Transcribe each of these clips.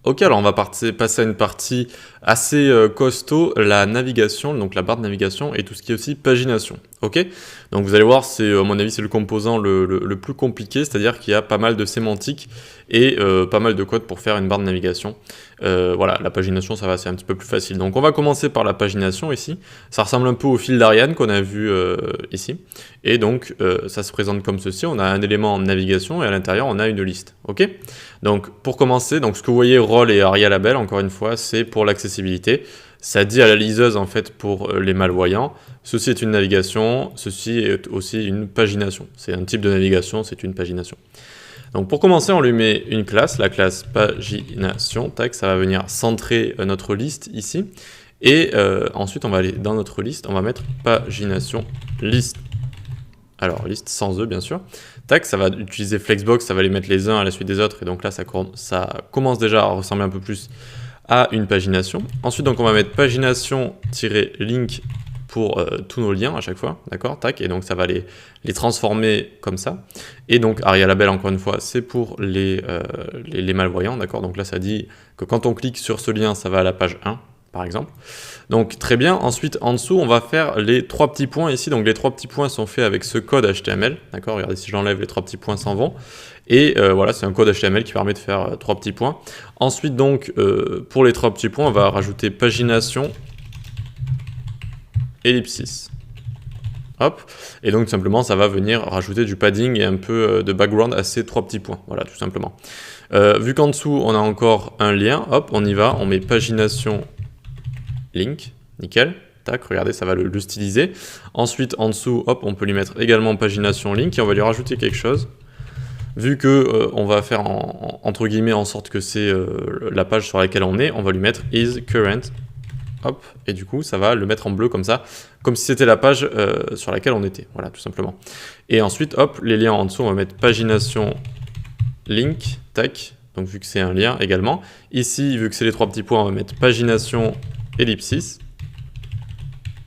Ok, alors on va passer à une partie assez costaud, la navigation, donc la barre de navigation et tout ce qui est aussi pagination. Ok, donc vous allez voir, à mon avis, c'est le composant le plus compliqué, c'est-à-dire qu'il y a pas mal de sémantique et pas mal de code pour faire une barre de navigation. Voilà, la pagination, ça va, c'est un petit peu plus facile. Donc on va commencer par la pagination ici. Ça ressemble un peu au fil d'Ariane qu'on a vu ici. Et donc ça se présente comme ceci. On a un élément en navigation et à l'intérieur, on a une liste. Ok. Donc pour commencer, donc ce que vous voyez rôle et aria label, encore une fois, c'est pour l'accessibilité. Ça dit à la liseuse en fait pour les malvoyants, ceci est une navigation, ceci est aussi une pagination. C'est un type de navigation, c'est une pagination. Donc pour commencer, on lui met une classe, la classe pagination, tac, ça va venir centrer notre liste ici. Et ensuite, on va aller dans notre liste, on va mettre pagination liste. Alors, liste sans E, bien sûr. Tac, ça va utiliser Flexbox, ça va les mettre les uns à la suite des autres. Et donc là, ça commence déjà à ressembler un peu plus à une pagination. Ensuite, donc, on va mettre pagination-link pour tous nos liens à chaque fois. D'accord, tac. Et donc, ça va les transformer comme ça. Et donc, aria label, encore une fois, c'est pour les malvoyants. D'accord, donc là, ça dit que quand on clique sur ce lien, ça va à la page 1, par exemple. Donc très bien, ensuite en dessous on va faire les trois petits points ici, donc les trois petits points sont faits avec ce code HTML, d'accord, regardez si j'enlève les trois petits points s'en vont, et voilà c'est un code HTML qui permet de faire trois petits points. Ensuite donc pour les trois petits points on va rajouter pagination, ellipsis, hop, et donc tout simplement ça va venir rajouter du padding et un peu de background à ces trois petits points, voilà tout simplement. Vu qu'en dessous on a encore un lien, hop on y va, on met pagination link, nickel, tac, regardez, ça va le styliser. Ensuite, en dessous, hop, on peut lui mettre également pagination link et on va lui rajouter quelque chose. Vu que on va faire entre guillemets en sorte que c'est la page sur laquelle on est, on va lui mettre is current, hop, et du coup, ça va le mettre en bleu comme ça, comme si c'était la page sur laquelle on était, voilà, tout simplement. Et ensuite, hop, les liens en dessous, on va mettre pagination link, tac, donc vu que c'est un lien également. Ici, vu que c'est les trois petits points, on va mettre pagination ellipsis,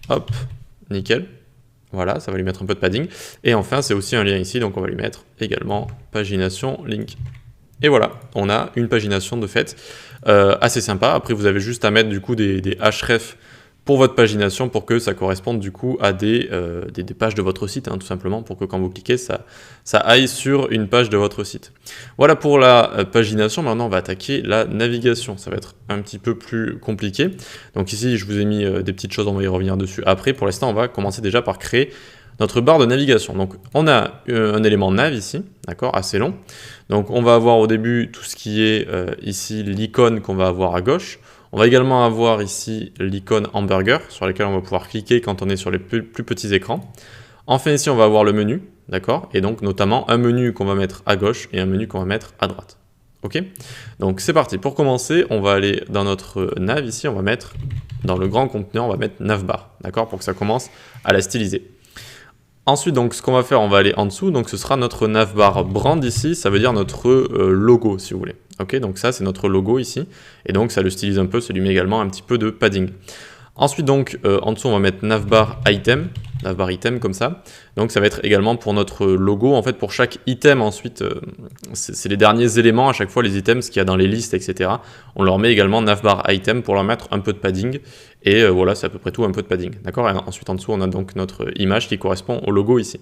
hop, nickel, voilà, ça va lui mettre un peu de padding, et enfin c'est aussi un lien ici, donc on va lui mettre également pagination link, et voilà, on a une pagination de fait, assez sympa. Après vous avez juste à mettre du coup des href pour votre pagination pour que ça corresponde du coup à des pages de votre site, hein, tout simplement, pour que quand vous cliquez, ça aille sur une page de votre site. Voilà pour la pagination. Maintenant, on va attaquer la navigation. Ça va être un petit peu plus compliqué. Donc ici, je vous ai mis des petites choses, on va y revenir dessus après. Pour l'instant, on va commencer déjà par créer notre barre de navigation. Donc on a un élément nav ici, d'accord, assez long. Donc on va avoir au début tout ce qui est ici l'icône qu'on va avoir à gauche. On va également avoir ici l'icône hamburger sur laquelle on va pouvoir cliquer quand on est sur les plus petits écrans. Enfin ici on va avoir le menu, d'accord, et donc notamment un menu qu'on va mettre à gauche et un menu qu'on va mettre à droite. Ok, donc c'est parti. Pour commencer, on va aller dans notre nav ici, on va mettre dans le grand conteneur, on va mettre navbar, d'accord, pour que ça commence à la styliser. Ensuite, donc, ce qu'on va faire, on va aller en dessous. Donc, ce sera notre navbar brand ici. Ça veut dire notre logo, si vous voulez. Ok, donc ça, c'est notre logo ici. Et donc, ça le stylise un peu. Ça lui met également un petit peu de padding. Ensuite, donc, en dessous, on va mettre navbar item comme ça. Donc, ça va être également pour notre logo. En fait, pour chaque item, ensuite, c'est les derniers éléments, à chaque fois, les items, ce qu'il y a dans les listes, etc. On leur met également navbar item pour leur mettre un peu de padding. Et voilà, c'est à peu près tout, un peu de padding. D'accord. Et ensuite, en dessous, on a donc notre image qui correspond au logo ici.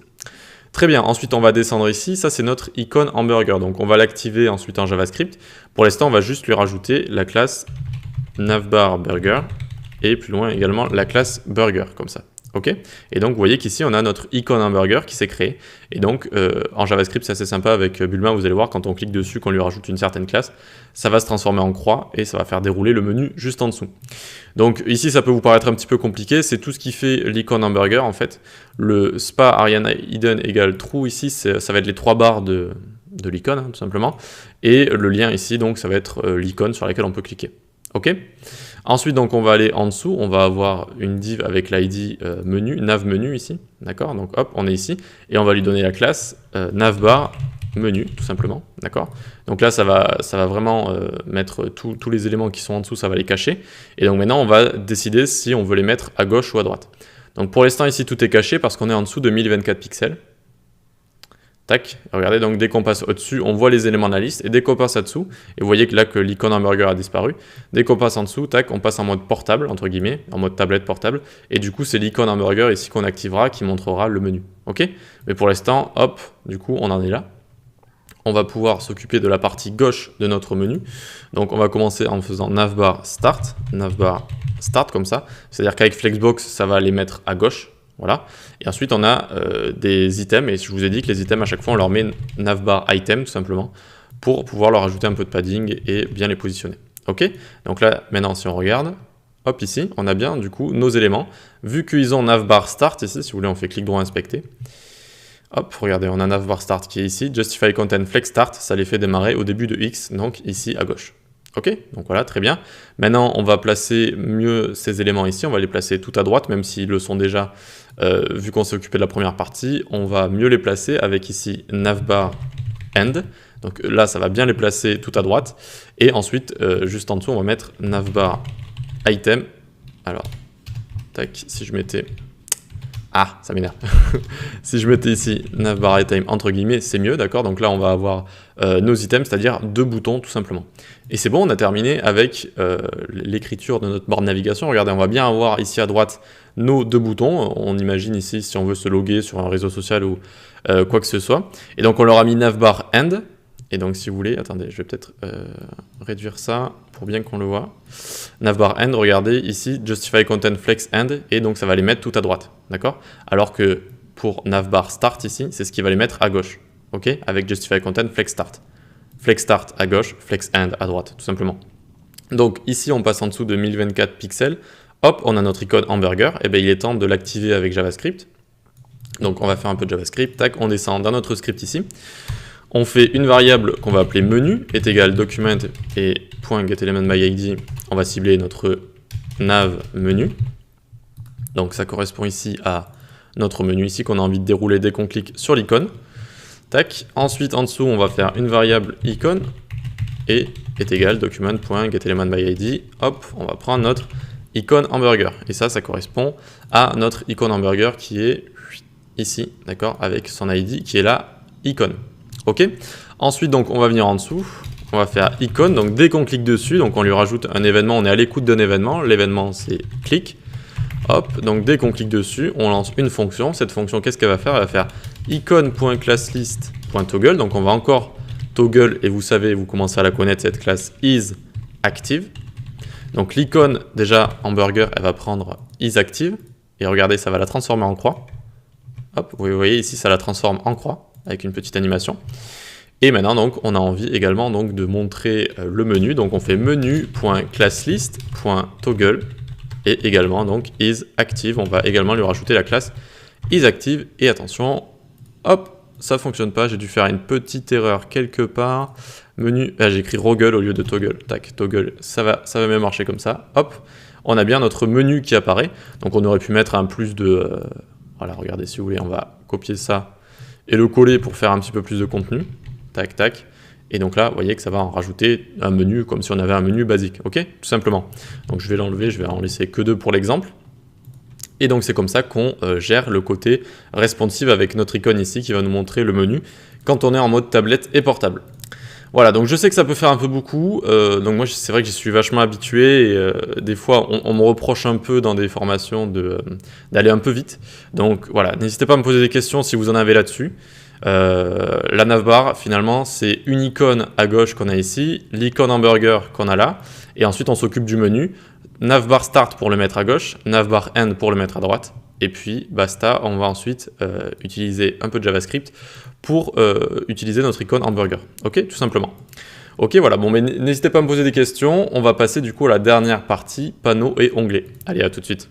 Très bien, ensuite on va descendre ici, ça c'est notre icône hamburger, donc on va l'activer ensuite en JavaScript. Pour l'instant, on va juste lui rajouter la classe navbar burger et plus loin également la classe burger, comme ça. Ok. Et donc vous voyez qu'ici on a notre icône hamburger qui s'est créé. Et donc en JavaScript c'est assez sympa avec Bulma, vous allez voir quand on clique dessus, qu'on lui rajoute une certaine classe, ça va se transformer en croix et ça va faire dérouler le menu juste en dessous. Donc ici ça peut vous paraître un petit peu compliqué, c'est tout ce qui fait l'icône hamburger en fait. Le spa Ariana hidden égale true ici, ça va être les trois barres de l'icône hein, tout simplement. Et le lien ici donc ça va être l'icône sur laquelle on peut cliquer. Ok. Ensuite, donc, on va aller en dessous, on va avoir une div avec l'id menu, nav menu ici, d'accord. Donc, hop, on est ici, et on va lui donner la classe navbar menu, tout simplement, d'accord. Donc là, ça va vraiment mettre tous les éléments qui sont en dessous, ça va les cacher. Et donc maintenant, on va décider si on veut les mettre à gauche ou à droite. Donc pour l'instant, ici, tout est caché parce qu'on est en dessous de 1024 pixels. Tac, regardez, donc dès qu'on passe au-dessus, on voit les éléments de la liste, et dès qu'on passe là-dessous, et vous voyez que là que l'icône hamburger a disparu, dès qu'on passe en dessous, tac, on passe en mode portable, entre guillemets, en mode tablette portable, et du coup c'est l'icône hamburger ici qu'on activera qui montrera le menu, ok? Mais pour l'instant, hop, du coup on en est là. On va pouvoir s'occuper de la partie gauche de notre menu, donc on va commencer en faisant navbar start comme ça, c'est-à-dire qu'avec Flexbox, ça va les mettre à gauche. Voilà. Et ensuite, on a des items, et je vous ai dit que les items, à chaque fois, on leur met navbar item, tout simplement, pour pouvoir leur ajouter un peu de padding et bien les positionner. Ok? Donc là, maintenant, si on regarde, hop, ici, on a bien, du coup, nos éléments. Vu qu'ils ont navbar start, ici, si vous voulez, on fait clic droit inspecter. Hop, regardez, on a navbar start qui est ici. Justify content flex start, ça les fait démarrer au début de X, donc ici, à gauche. Ok, donc voilà, très bien. Maintenant, on va placer mieux ces éléments ici, on va les placer tout à droite, même s'ils le sont déjà, vu qu'on s'est occupé de la première partie, on va mieux les placer avec ici navbar end. Donc là, ça va bien les placer tout à droite. Et ensuite, juste en dessous, on va mettre navbar item. Alors, tac, si je mettais... Ah, ça m'énerve. Si je mettais ici navbar item entre guillemets, c'est mieux, d'accord? Donc là, on va avoir nos items, c'est-à-dire 2 boutons tout simplement. Et c'est bon, on a terminé avec l'écriture de notre barre de navigation. Regardez, on va bien avoir ici à droite nos 2 boutons. On imagine ici si on veut se loguer sur un réseau social ou quoi que ce soit. Et donc on leur a mis navbar end. Et donc si vous voulez, attendez, je vais peut-être réduire ça pour bien qu'on le voit. Navbar end, regardez ici, justify content flex end, et donc ça va les mettre tout à droite, d'accord? Alors que pour navbar start ici, c'est ce qui va les mettre à gauche, ok? Avec justify content flex start. Flex start à gauche, flex end à droite, tout simplement. Donc ici, on passe en dessous de 1024 pixels. Hop, on a notre icône hamburger. Et bien, il est temps de l'activer avec JavaScript. Donc on va faire un peu de JavaScript. Tac, on descend dans notre script ici. On fait une variable qu'on va appeler menu, est égal document et .getElementById. On va cibler notre nav menu. Donc ça correspond ici à notre menu ici qu'on a envie de dérouler dès qu'on clique sur l'icône. Tac. Ensuite, en dessous, on va faire une variable icône et est égal document.getElementById. Hop, on va prendre notre icône hamburger. Et ça correspond à notre icône hamburger qui est ici, d'accord, avec son ID qui est là, icône. Ok. Ensuite, donc, on va venir en dessous. On va faire icône. Donc, dès qu'on clique dessus, donc on lui rajoute un événement. On est à l'écoute d'un événement. L'événement, c'est clic. Hop. Donc, dès qu'on clique dessus, on lance une fonction. Cette fonction, qu'est-ce qu'elle va faire? Elle va faire icône.classList.toggle. Donc, on va encore toggle. Et vous savez, vous commencez à la connaître, cette classe isActive. Donc, l'icône, déjà, hamburger, elle va prendre isActive. Et regardez, ça va la transformer en croix. Hop. Vous voyez ici, ça la transforme en croix, avec une petite animation. Et maintenant, donc, on a envie également donc, de montrer le menu. Donc, on fait menu.classList.toggle et également donc isActive. On va également lui rajouter la classe isActive. Et attention, hop, ça fonctionne pas. J'ai dû faire une petite erreur quelque part. Menu, j'ai écrit Roggle au lieu de toggle. Tac, toggle, ça va même marcher comme ça. Hop, on a bien notre menu qui apparaît. Donc, on aurait pu mettre un plus de... voilà, regardez si vous voulez, on va copier ça et le coller pour faire un petit peu plus de contenu. Tac, tac. Et donc là, vous voyez que ça va en rajouter un menu comme si on avait un menu basique. Ok, tout simplement. Donc je vais l'enlever, je vais en laisser que 2 pour l'exemple. Et donc c'est comme ça qu'on gère le côté responsive avec notre icône ici qui va nous montrer le menu quand on est en mode tablette et portable. Voilà, donc je sais que ça peut faire un peu beaucoup, donc moi c'est vrai que j'y suis vachement habitué et des fois on me reproche un peu dans des formations d'aller un peu vite. Donc voilà, n'hésitez pas à me poser des questions si vous en avez là-dessus. La navbar finalement c'est une icône à gauche qu'on a ici, l'icône hamburger qu'on a là, et ensuite on s'occupe du menu, navbar start pour le mettre à gauche, navbar end pour le mettre à droite, et puis basta, on va ensuite utiliser un peu de JavaScript pour utiliser notre icône hamburger. Ok, tout simplement. Ok, voilà, bon, mais n'hésitez pas à me poser des questions. On va passer du coup à la dernière partie, panneaux et onglets. Allez, à tout de suite.